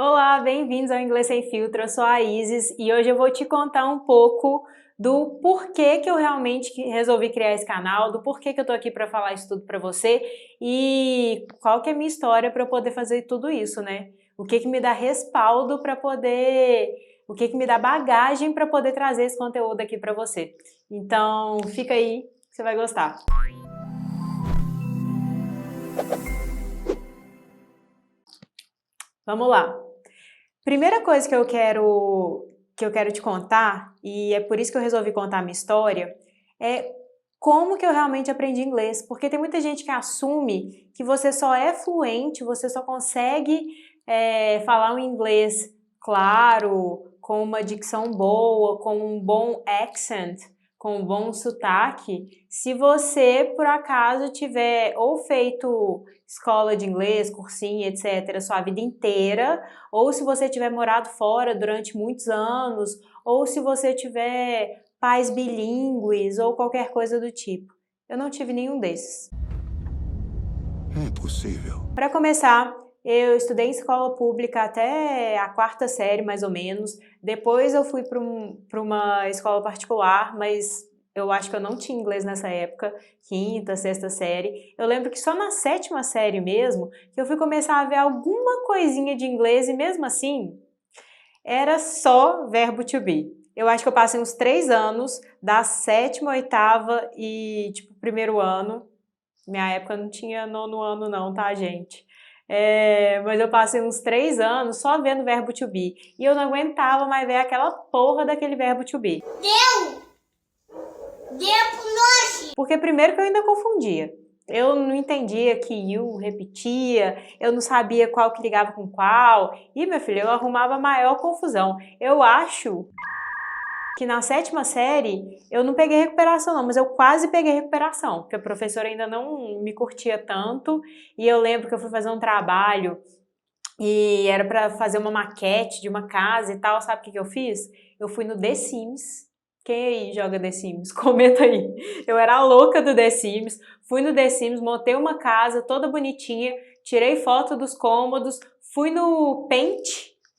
Olá, bem-vindos ao Inglês Sem Filtro, eu sou a Isis e hoje eu vou te contar um pouco do porquê que eu realmente resolvi criar esse canal, do porquê que eu tô aqui para falar isso tudo para você e qual que é a minha história para eu poder fazer tudo isso, né? O que que me dá respaldo para poder, o que que me dá bagagem para poder trazer esse conteúdo aqui para você. Então, fica aí, que você vai gostar. Vamos lá. Primeira coisa que eu quero te contar, e é por isso que eu resolvi contar a minha história, é como que eu realmente aprendi inglês. Porque tem muita gente que assume que você só é fluente, você só consegue falar um inglês claro, com uma dicção boa, com um bom accent, com um bom sotaque, se você, por acaso, tiver ou feito escola de inglês, cursinho, etc., sua vida inteira, ou se você tiver morado fora durante muitos anos, ou se você tiver pais bilíngues ou qualquer coisa do tipo. Eu não tive nenhum desses. É possível. Para começar, eu estudei em escola pública até a quarta série, mais ou menos. Depois eu fui para uma escola particular, mas eu acho que eu não tinha inglês nessa época, quinta, sexta série. Eu lembro que só na sétima série mesmo, que eu fui começar a ver alguma coisinha de inglês e mesmo assim, era só verbo to be. Eu acho que eu passei uns 3 anos, da sétima, oitava e, tipo, primeiro ano. Minha época não tinha nono ano não, tá, gente? Mas eu passei uns 3 anos só vendo verbo to be. E eu não aguentava mais ver aquela porra daquele verbo to be. Deu pro nós! Porque primeiro que eu ainda confundia. Eu não entendia que you repetia, eu não sabia qual que ligava com qual. E, meu filho, eu arrumava a maior confusão. Eu acho que na sétima série eu não peguei recuperação não, mas eu quase peguei recuperação, porque a professora ainda não me curtia tanto, e eu lembro que eu fui fazer um trabalho e era para fazer uma maquete de uma casa e tal, sabe o que que eu fiz? Eu fui no The Sims. Quem aí joga The Sims? Comenta aí. Eu era a louca do The Sims, fui no The Sims, montei uma casa toda bonitinha, tirei foto dos cômodos, fui no Paint,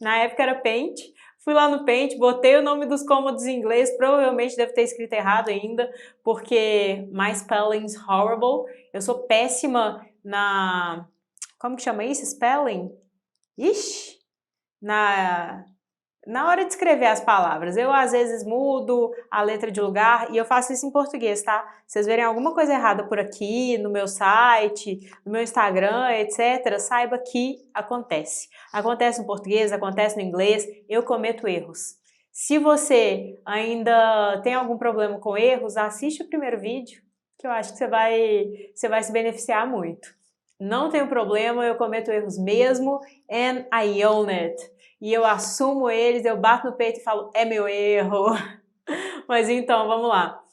na época era Paint, fui lá no Paint, botei o nome dos cômodos em inglês, provavelmente deve ter escrito errado ainda, porque my spelling's horrible. Eu sou péssima na... Como que chama isso? Spelling? Ixi! Na hora de escrever as palavras, eu às vezes mudo a letra de lugar e eu faço isso em português, tá? Se vocês verem alguma coisa errada por aqui, no meu site, no meu Instagram, etc., saiba que acontece. Acontece no português, acontece no inglês, eu cometo erros. Se você ainda tem algum problema com erros, assiste o primeiro vídeo, que eu acho que você vai se beneficiar muito. Não tenho problema, eu cometo erros mesmo, and I own it. E eu assumo eles, eu bato no peito e falo, é meu erro. Mas então, vamos lá.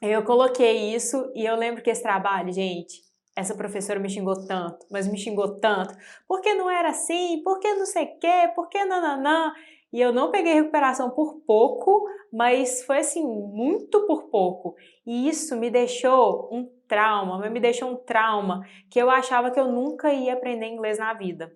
Eu coloquei isso e eu lembro que esse trabalho, gente, essa professora me xingou tanto, mas me xingou tanto. Por que não era assim? Por que não sei o quê? Por que nananã? E eu não peguei recuperação por pouco, mas foi assim, muito por pouco. E isso me deixou um trauma, mas me deixou um trauma que eu achava que eu nunca ia aprender inglês na vida.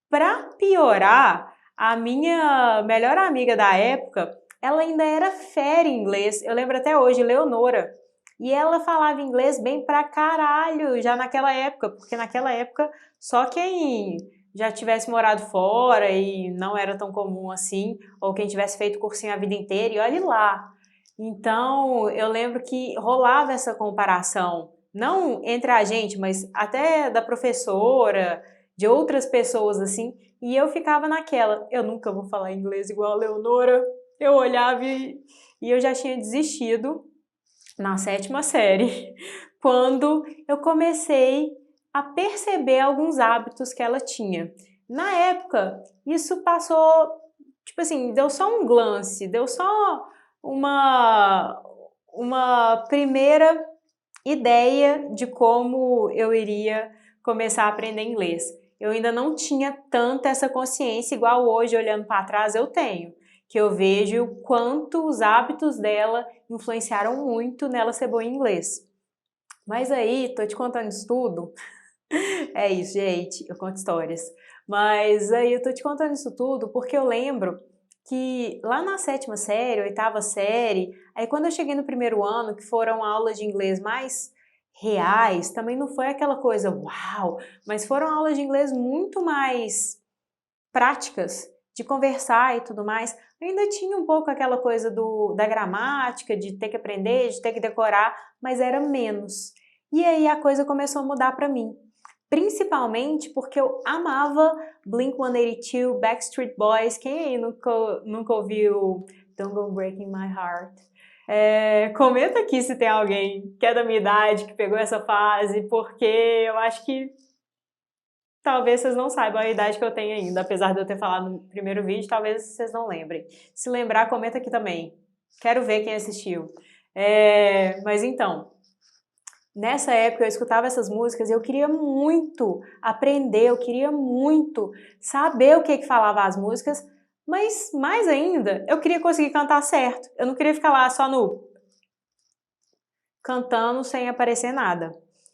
Para piorar, a minha melhor amiga da época, ela ainda era fera em inglês. Eu lembro até hoje, Leonora. E ela falava inglês bem pra caralho já naquela época, porque naquela época só quem já tivesse morado fora e não era tão comum assim, ou quem tivesse feito cursinho a vida inteira, e olhe lá. Então, eu lembro que rolava essa comparação, não entre a gente, mas até da professora, de outras pessoas assim, e eu ficava naquela, eu nunca vou falar inglês igual a Leonora. Eu olhava e eu já tinha desistido na sétima série, quando eu comecei a perceber alguns hábitos que ela tinha. Na época, isso passou, tipo assim, deu só um glance, deu só uma primeira ideia de como eu iria começar a aprender inglês. Eu ainda não tinha tanta essa consciência, igual hoje, olhando para trás, eu tenho. Que eu vejo o quanto os hábitos dela influenciaram muito nela ser boa em inglês. Mas aí, tô te contando isso tudo. É isso, gente, eu conto histórias. Mas aí eu tô te contando isso tudo porque eu lembro que lá na 7ª série, 8ª série, aí quando eu cheguei no 1º ano, que foram aulas de inglês mais reais, também não foi aquela coisa uau, mas foram aulas de inglês muito mais práticas, de conversar e tudo mais. Ainda tinha um pouco aquela coisa da gramática, de ter que aprender, de ter que decorar, mas era menos. E aí a coisa começou a mudar para mim. Principalmente porque eu amava Blink-182, Backstreet Boys. Quem aí nunca ouviu Don't Go Breaking My Heart? Comenta aqui se tem alguém que é da minha idade, que pegou essa fase, porque eu acho que talvez vocês não saibam a idade que eu tenho ainda, apesar de eu ter falado no primeiro vídeo, talvez vocês não lembrem. Se lembrar, comenta aqui também. Quero ver quem assistiu. Mas então, nessa época eu escutava essas músicas e eu queria muito aprender, eu queria muito saber o que falava as músicas, mas mais ainda, eu queria conseguir cantar certo. Eu não queria ficar lá só no cantando sem aparecer nada,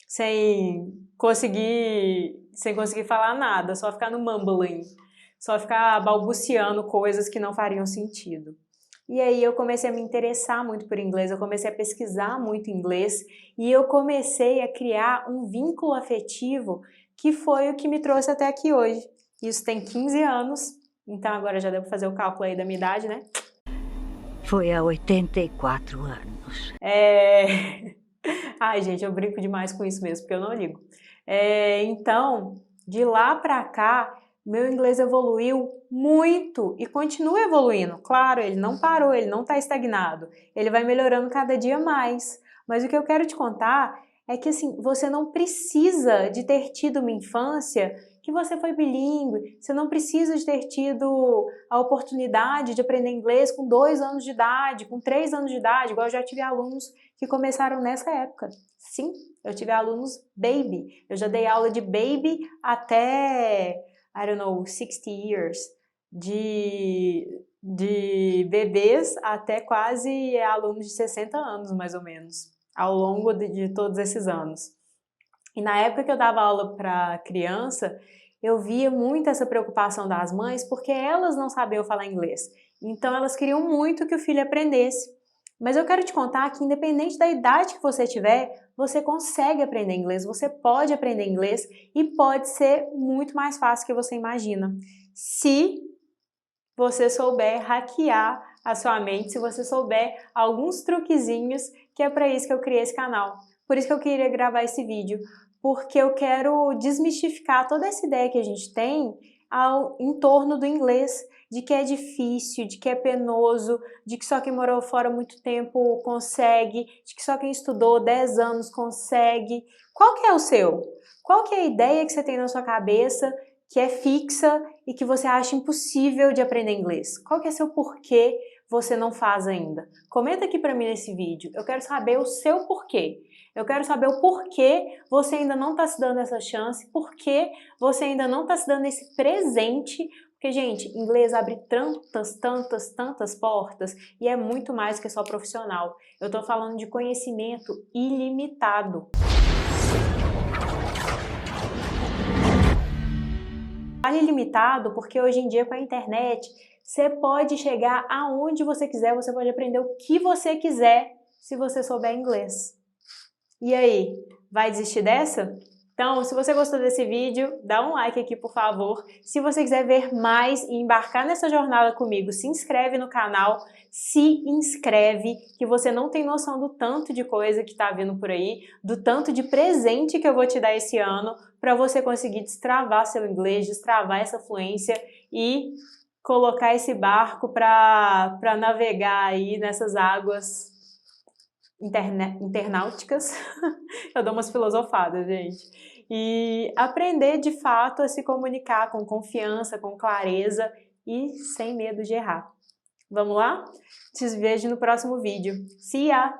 sem conseguir falar nada, só ficar no mumbling, só ficar balbuciando coisas que não fariam sentido. E aí eu comecei a me interessar muito por inglês, eu comecei a pesquisar muito inglês e eu comecei a criar um vínculo afetivo que foi o que me trouxe até aqui hoje. Isso tem 15 anos, então agora já devo fazer o cálculo aí da minha idade, né? Foi há 84 anos. Ai, gente, eu brinco demais com isso mesmo, porque eu não ligo. Então, de lá pra cá, meu inglês evoluiu muito e continua evoluindo. Claro, ele não parou, ele não está estagnado. Ele vai melhorando cada dia mais. Mas o que eu quero te contar é que assim, você não precisa de ter tido uma infância que você foi bilíngue, você não precisa de ter tido a oportunidade de aprender inglês com 2 anos de idade, com 3 anos de idade, igual eu já tive alunos que começaram nessa época. Sim, eu tive alunos baby, eu já dei aula de baby até, I don't know, 60 years, de bebês até quase alunos de 60 anos, mais ou menos, ao longo de todos esses anos. E na época que eu dava aula para criança, eu via muito essa preocupação das mães porque elas não sabiam falar inglês. Então elas queriam muito que o filho aprendesse. Mas eu quero te contar que independente da idade que você tiver, você consegue aprender inglês, você pode aprender inglês e pode ser muito mais fácil que você imagina. Se você souber hackear a sua mente, se você souber alguns truquezinhos, que é para isso que eu criei esse canal. Por isso que eu queria gravar esse vídeo, porque eu quero desmistificar toda essa ideia que a gente tem em torno do inglês, de que é difícil, de que é penoso, de que só quem morou fora muito tempo consegue, de que só quem estudou 10 anos consegue. Qual que é o seu? Qual que é a ideia que você tem na sua cabeça que é fixa e que você acha impossível de aprender inglês? Qual que é seu porquê você não faz ainda? Comenta aqui para mim nesse vídeo. Eu quero saber o seu porquê. Eu quero saber o porquê você ainda não está se dando essa chance, porquê você ainda não está se dando esse presente, porque, gente, inglês abre tantas portas e é muito mais que só profissional. Eu estou falando de conhecimento ilimitado. Vale ilimitado porque hoje em dia com a internet você pode chegar aonde você quiser, você pode aprender o que você quiser se você souber inglês. E aí, vai desistir dessa? Então, se você gostou desse vídeo, dá um like aqui, por favor. Se você quiser ver mais e embarcar nessa jornada comigo, se inscreve no canal, se inscreve, que você não tem noção do tanto de coisa que tá vindo por aí, do tanto de presente que eu vou te dar esse ano, para você conseguir destravar seu inglês, destravar essa fluência e colocar esse barco para navegar aí nessas águas internauticas. Eu dou umas filosofadas, gente. E aprender de fato a se comunicar com confiança, com clareza e sem medo de errar. Vamos lá? Te vejo no próximo vídeo. See ya!